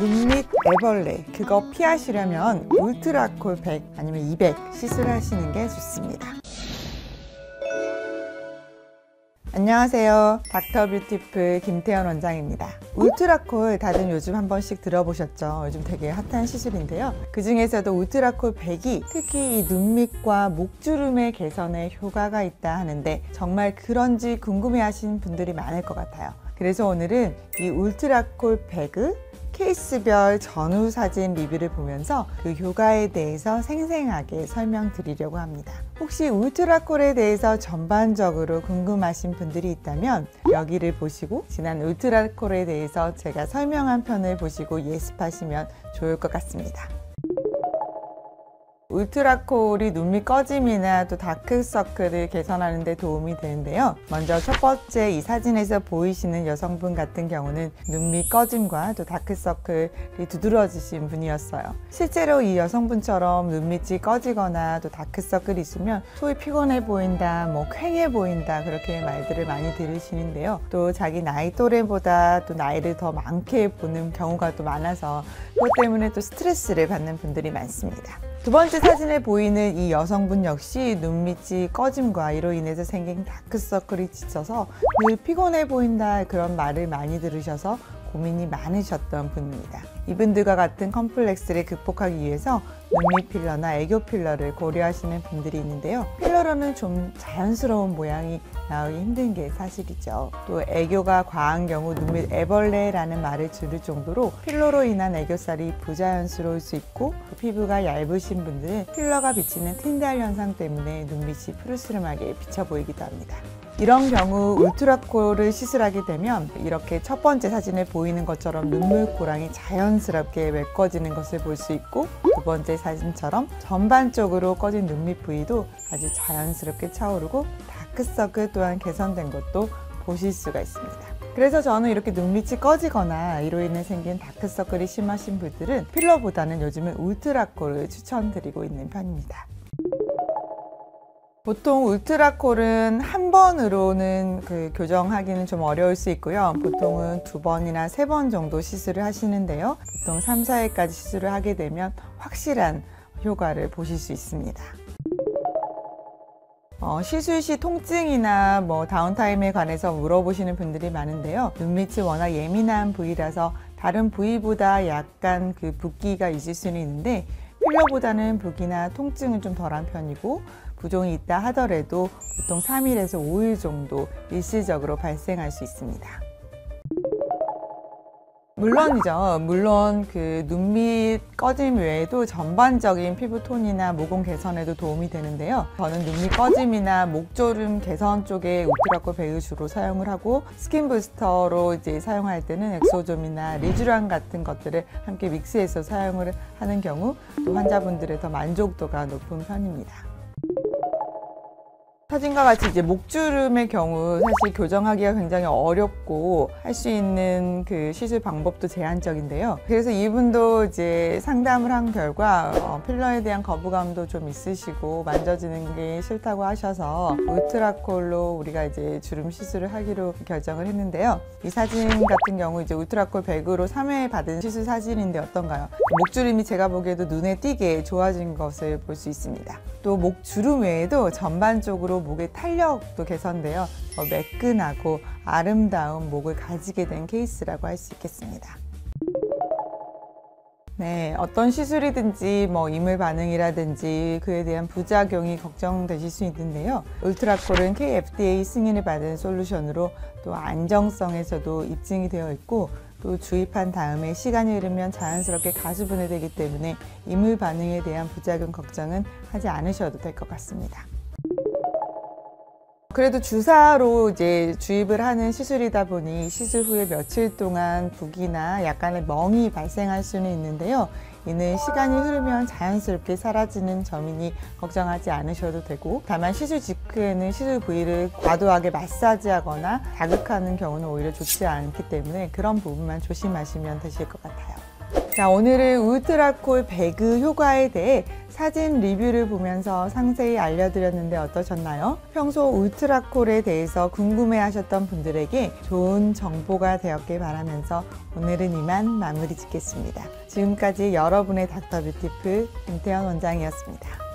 눈 밑 애벌레 그거 피하시려면 울트라콜 100 아니면 200 시술하시는 게 좋습니다. 안녕하세요. 닥터뷰티풀 김태현 원장입니다. 울트라콜 다들 요즘 한 번씩 들어보셨죠? 요즘 되게 핫한 시술인데요. 그 중에서도 울트라콜 100이 특히 이 눈밑과 목주름의 개선에 효과가 있다 하는데 정말 그런지 궁금해하시는 분들이 많을 것 같아요. 그래서 오늘은 이 울트라콜 100의 케이스별 전후 사진 리뷰를 보면서 그 효과에 대해서 생생하게 설명드리려고 합니다. 혹시 울트라콜에 대해서 전반적으로 궁금하신 분들이 있다면 여기를 보시고 지난 울트라콜에 대해서 제가 설명한 편을 보시고 예습하시면 좋을 것 같습니다. 울트라콜이 눈밑 꺼짐이나 또 다크서클을 개선하는 데 도움이 되는데요. 먼저 첫 번째 이 사진에서 보이시는 여성분 같은 경우는 눈밑 꺼짐과 또 다크서클이 두드러지신 분이었어요. 실제로 이 여성분처럼 눈밑이 꺼지거나 또 다크서클이 있으면 소위 피곤해 보인다, 쾌해 보인다 그렇게 말들을 많이 들으시는데요. 또 자기 나이 또래보다 또 나이를 더 많게 보는 경우가 또 많아서 그것 때문에 또 스트레스를 받는 분들이 많습니다. 두 번째 사진에 보이는 이 여성분 역시 눈밑이 꺼짐과 이로 인해서 생긴 다크서클이 지쳐서 늘 피곤해 보인다 그런 말을 많이 들으셔서 고민이 많으셨던 분입니다. 이분들과 같은 컴플렉스를 극복하기 위해서 눈밑 필러나 애교 필러를 고려하시는 분들이 있는데요. 필러로는 좀 자연스러운 모양이 나오기 힘든 게 사실이죠. 또 애교가 과한 경우 눈밑 애벌레라는 말을 들을 정도로 필러로 인한 애교살이 부자연스러울 수 있고 피부가 얇으신 분들은 필러가 비치는 틴달 현상 때문에 눈밑이 푸르스름하게 비쳐 보이기도 합니다. 이런 경우 울트라콜을 시술하게 되면 이렇게 첫 번째 사진에 보이는 것처럼 눈물고랑이 자연스럽게 메꿔지는 것을 볼 수 있고 두 번째 사진처럼 전반적으로 꺼진 눈밑 부위도 아주 자연스럽게 차오르고 다크서클 또한 개선된 것도 보실 수가 있습니다. 그래서 저는 이렇게 눈밑이 꺼지거나 이로 인해 생긴 다크서클이 심하신 분들은 필러보다는 요즘은 울트라콜을 추천드리고 있는 편입니다. 보통 울트라콜은 한 번으로는 교정하기는 좀 어려울 수 있고요. 보통은 2번이나 3번 정도 시술을 하시는데요. 보통 3, 4회까지 시술을 하게 되면 확실한 효과를 보실 수 있습니다. 시술 시 통증이나 다운타임에 관해서 물어보시는 분들이 많은데요. 눈밑이 워낙 예민한 부위라서 다른 부위보다 약간 붓기가 있을 수는 있는데 필러보다는 붓기나 통증은 좀 덜한 편이고 부종이 있다 하더라도 보통 3일에서 5일 정도 일시적으로 발생할 수 있습니다. 물론 눈밑 꺼짐 외에도 전반적인 피부톤이나 모공 개선에도 도움이 되는데요. 저는 눈밑 꺼짐이나 목주름 개선 쪽에 울트라콜 100을 주로 사용을 하고 스킨 부스터로 사용할 때는 엑소좀이나 리쥬란 같은 것들을 함께 믹스해서 사용을 하는 경우 또 환자분들의 더 만족도가 높은 편입니다. 사진과 같이 목주름의 경우 사실 교정하기가 굉장히 어렵고 할 수 있는 시술 방법도 제한적인데요. 그래서 이분도 상담을 한 결과 필러에 대한 거부감도 좀 있으시고 만져지는 게 싫다고 하셔서 울트라콜로 우리가 주름 시술을 하기로 결정을 했는데요. 이 사진 같은 경우 울트라콜 100으로 3회 받은 시술 사진인데 어떤가요? 목주름이 제가 보기에도 눈에 띄게 좋아진 것을 볼 수 있습니다. 또 목주름 외에도 전반적으로 목의 탄력도 개선되어 매끈하고 아름다운 목을 가지게 된 케이스라고 할 수 있겠습니다. 네, 어떤 시술이든지 이물 반응이라든지 그에 대한 부작용이 걱정되실 수 있는데요. 울트라콜은 KFDA 승인을 받은 솔루션으로 또 안정성에서도 입증이 되어 있고 또 주입한 다음에 시간이 흐르면 자연스럽게 가수 분해되기 때문에 이물 반응에 대한 부작용 걱정은 하지 않으셔도 될 것 같습니다. 그래도 주사로 주입을 하는 시술이다 보니 시술 후에 며칠 동안 붓기나 약간의 멍이 발생할 수는 있는데요. 이는 시간이 흐르면 자연스럽게 사라지는 점이니 걱정하지 않으셔도 되고 다만 시술 직후에는 시술 부위를 과도하게 마사지하거나 자극하는 경우는 오히려 좋지 않기 때문에 그런 부분만 조심하시면 되실 것 같아요. 자, 오늘은 울트라콜 배그 효과에 대해 사진 리뷰를 보면서 상세히 알려드렸는데 어떠셨나요? 평소 울트라콜에 대해서 궁금해하셨던 분들에게 좋은 정보가 되었길 바라면서 오늘은 이만 마무리 짓겠습니다. 지금까지 여러분의 닥터뷰티풀 김태현 원장이었습니다.